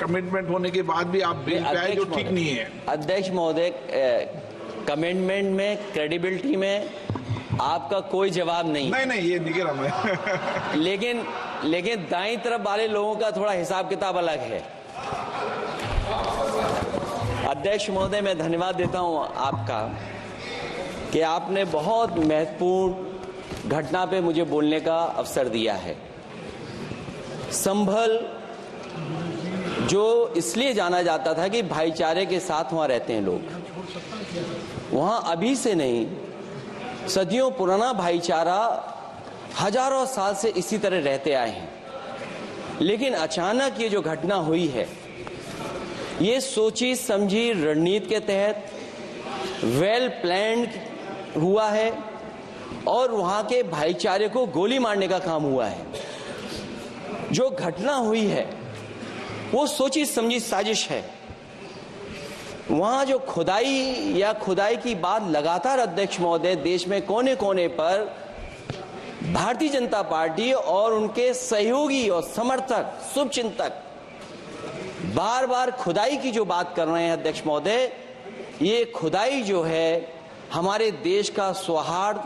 Commitment होने के बाद भी आप बेंच पे आए, जो ठीक नहीं है। अध्यक्ष महोदय, कमिटमेंट में, क्रेडिबिलिटी में आपका कोई जवाब नहीं। नहीं, ये नहीं कह रहा मैं। लेकिन दाईं तरफ वाले लोगों का थोड़ा हिसाब किताब अलग है। अध्यक्ष महोदय, मैं धन्यवाद देता हूं आपका कि आपने बहुत महत्वपूर्ण घटना पे मुझे बोलने का अवसर दिया है। संभल जो इसलिए जाना जाता था कि भाईचारे के साथ वहां रहते हैं लोग, वहां अभी से नहीं, सदियों पुराना भाईचारा हजारों साल से इसी तरह रहते आए हैं। लेकिन अचानक ये जो घटना हुई है, ये सोची समझी रणनीति के तहत वेल प्लान्ड हुआ है और वहां के भाईचारे को गोली मारने का काम हुआ है। जो घटना हुई है वो सोची समझी साजिश है। वहां जो खुदाई की बात लगातार अध्यक्ष महोदय देश में कोने कोने पर भारतीय जनता पार्टी और उनके सहयोगी और समर्थक, शुभचिंतक बार बार खुदाई की जो बात कर रहे हैं अध्यक्ष महोदय, ये खुदाई जो है हमारे देश का सौहार्द,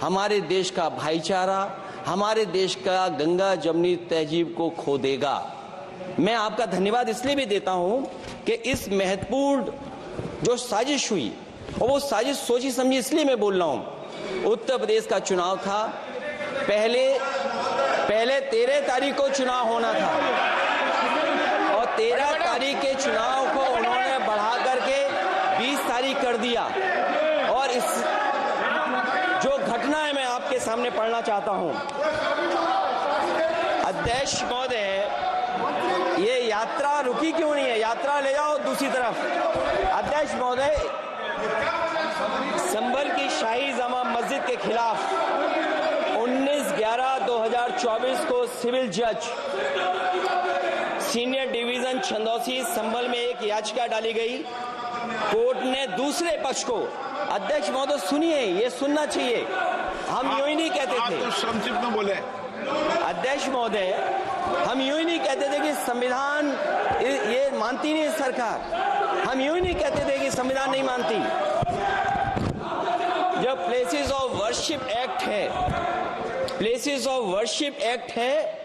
हमारे देश का भाईचारा, हमारे देश का गंगा जमुनी तहजीब को खो देगा। मैं आपका धन्यवाद इसलिए भी देता हूं कि इस महत्वपूर्ण जो साजिश हुई, और वो साजिश सोची समझी इसलिए मैं बोल रहा हूं। उत्तर प्रदेश का चुनाव था, पहले 13 तारीख को चुनाव होना था और 13 तारीख के चुनाव को उन्होंने बढ़ा करके 20 तारीख कर दिया। और इस जो घटना है मैं आपके सामने पढ़ना चाहता हूं। अध्यक्ष महोदय, ये यात्रा रुकी क्यों नहीं है? यात्रा ले जाओ दूसरी तरफ। अध्यक्ष महोदय, संभल की शाही जामा मस्जिद के खिलाफ 19/11/2024 को सिविल जज सीनियर डिवीजन छंदौसी संभल में एक याचिका डाली गई। कोर्ट ने दूसरे पक्ष को, अध्यक्ष महोदय सुनिए, ये सुनना चाहिए, हम यूं ही नहीं कहते थे। आप तो संक्षिप्त में बोले। अध्यक्ष महोदय, हम यूं ही नहीं कहते थे कि संविधान ये मानती नहीं सरकार। हम यूं ही नहीं कहते थे कि संविधान नहीं मानती। जब प्लेसेस ऑफ वर्शिप एक्ट है, प्लेसेस ऑफ वर्शिप एक्ट है,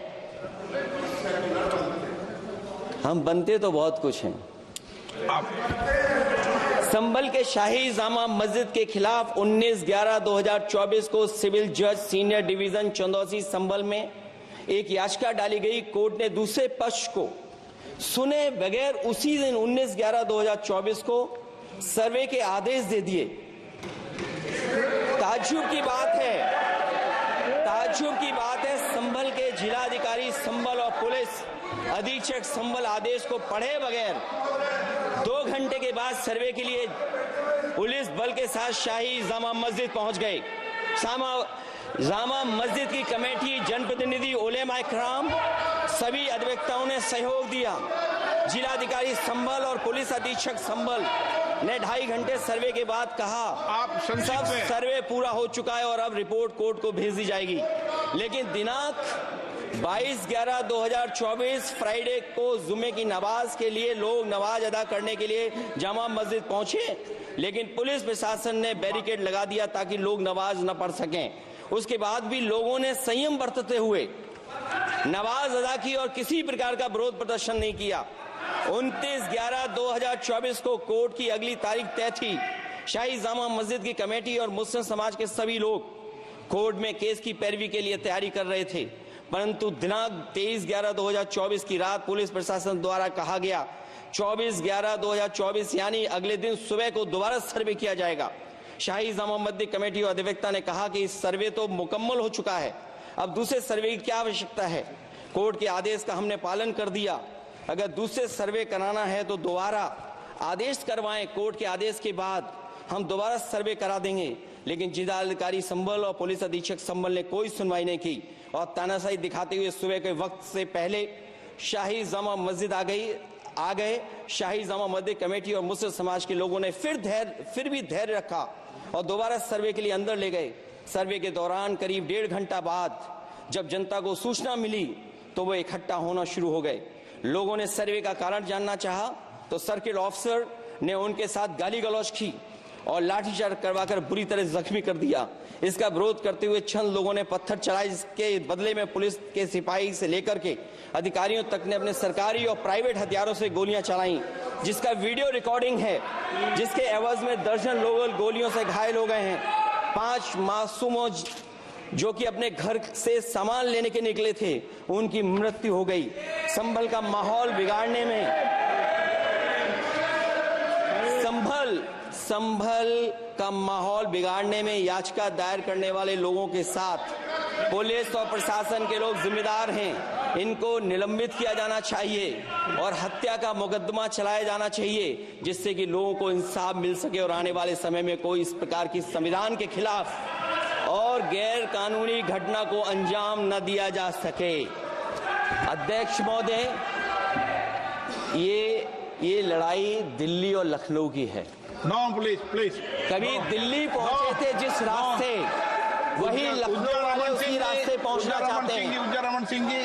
हम बनते तो बहुत कुछ हैं। संभल के शाही जामा मस्जिद के खिलाफ 19/11/2024 को सिविल जज सीनियर डिवीजन चंदौसी संभल में एक याचिका डाली गई। कोर्ट ने दूसरे पक्ष को सुने बगैर उसी दिन 19/11/2024 को सर्वे के आदेश दे दिए। ताज्जुब की बात है, संभल के जिलाधिकारी संभल और पुलिस अधीक्षक संभल आदेश को पढ़े बगैर 2 घंटे के बाद सर्वे के लिए पुलिस बल के साथ शाही जामा मस्जिद पहुंच गए। जामा मस्जिद की कमेटी, जनप्रतिनिधि, उलेमा इकराम, सभी अधिवक्ताओं ने सहयोग दिया। जिलाधिकारी संभल और पुलिस अधीक्षक संभल ने 2.5 घंटे सर्वे के बाद कहा सब सर्वे पूरा हो चुका है और अब रिपोर्ट कोर्ट को भेज दी जाएगी। लेकिन दिनांक 22/11/2024 फ्राइडे को जुमे की नमाज के लिए लोग नमाज अदा करने के लिए जामा मस्जिद पहुंचे, लेकिन पुलिस प्रशासन ने बैरिकेड लगा दिया ताकि लोग नमाज न पढ़ सकें। उसके बाद भी लोगों ने संयम बरतते हुए नमाज अदा की और किसी प्रकार का विरोध प्रदर्शन नहीं किया। 29/11/2024 को कोर्ट की अगली तारीख तय थी। शाही जामा मस्जिद की कमेटी और मुस्लिम समाज के सभी लोग कोर्ट में केस की पैरवी के लिए तैयारी कर रहे थे, परंतु दिनांक 23/11/2024 की रात पुलिस प्रशासन द्वारा कहा गया 24/11/2024 यानी अगले दिन सुबह को दोबारा सर्वे किया जाएगा। शाही जामा मस्जिद कमेटी और अधिवक्ता ने कहा कि इस सर्वे तो मुकम्मल हो चुका है, अब दूसरे सर्वे की क्या आवश्यकता है? कोर्ट के आदेश का हमने पालन कर दिया। अगर दूसरे सर्वे कराना है तो दोबारा आदेश करवाएं, कोर्ट के आदेश के बाद हम दोबारा सर्वे करा देंगे। लेकिन जिलाधिकारी संभल और पुलिस अधीक्षक संभल ने कोई सुनवाई नहीं की और तानाशाही दिखाते हुए सुबह के वक्त से पहले शाही जामा मस्जिद आ गए। शाही जामा मस्जिद कमेटी और मुस्लिम समाज के लोगों ने फिर भी धैर्य रखा और दोबारा सर्वे के लिए अंदर ले गए। सर्वे के दौरान करीब 1.5 घंटा बाद जब जनता को सूचना मिली तो वो इकट्ठा होना शुरू हो गए। लोगों ने सर्वे का कारण जानना चाहा तो सर्किल ऑफिसर ने उनके साथ गाली गलौज की और लाठीचार्ज करवाकर बुरी तरह जख्मी कर दिया। इसका विरोध करते हुए चंद लोगों ने पत्थर चलाए, जिसके बदले में पुलिस के सिपाही से लेकर के अधिकारियों तक ने अपने सरकारी और प्राइवेट हथियारों से गोलियां चलाई, जिसका वीडियो रिकॉर्डिंग है, जिसके एवज में दर्जन लोग गोलियों से घायल हो गए हैं। 5 मासूमों जो कि अपने घर से सामान लेने के निकले थे, उनकी मृत्यु हो गई। संभल का माहौल बिगाड़ने में संभल का माहौल बिगाड़ने में याचिका दायर करने वाले लोगों के साथ पुलिस और प्रशासन के लोग जिम्मेदार हैं। इनको निलंबित किया जाना चाहिए और हत्या का मुकदमा चलाया जाना चाहिए, जिससे कि लोगों को इंसाफ मिल सके और आने वाले समय में कोई इस प्रकार की संविधान के खिलाफ और गैर कानूनी घटना को अंजाम न दिया जा सके। अध्यक्ष महोदय, ये लड़ाई दिल्ली और लखनऊ की है। नो प्लीज कभी दिल्ली पहुंचे थे जिस रास्ते, वही लखनऊ वाले उसी रास्ते पहुंचना चाहते हैं। रमन सिंह जी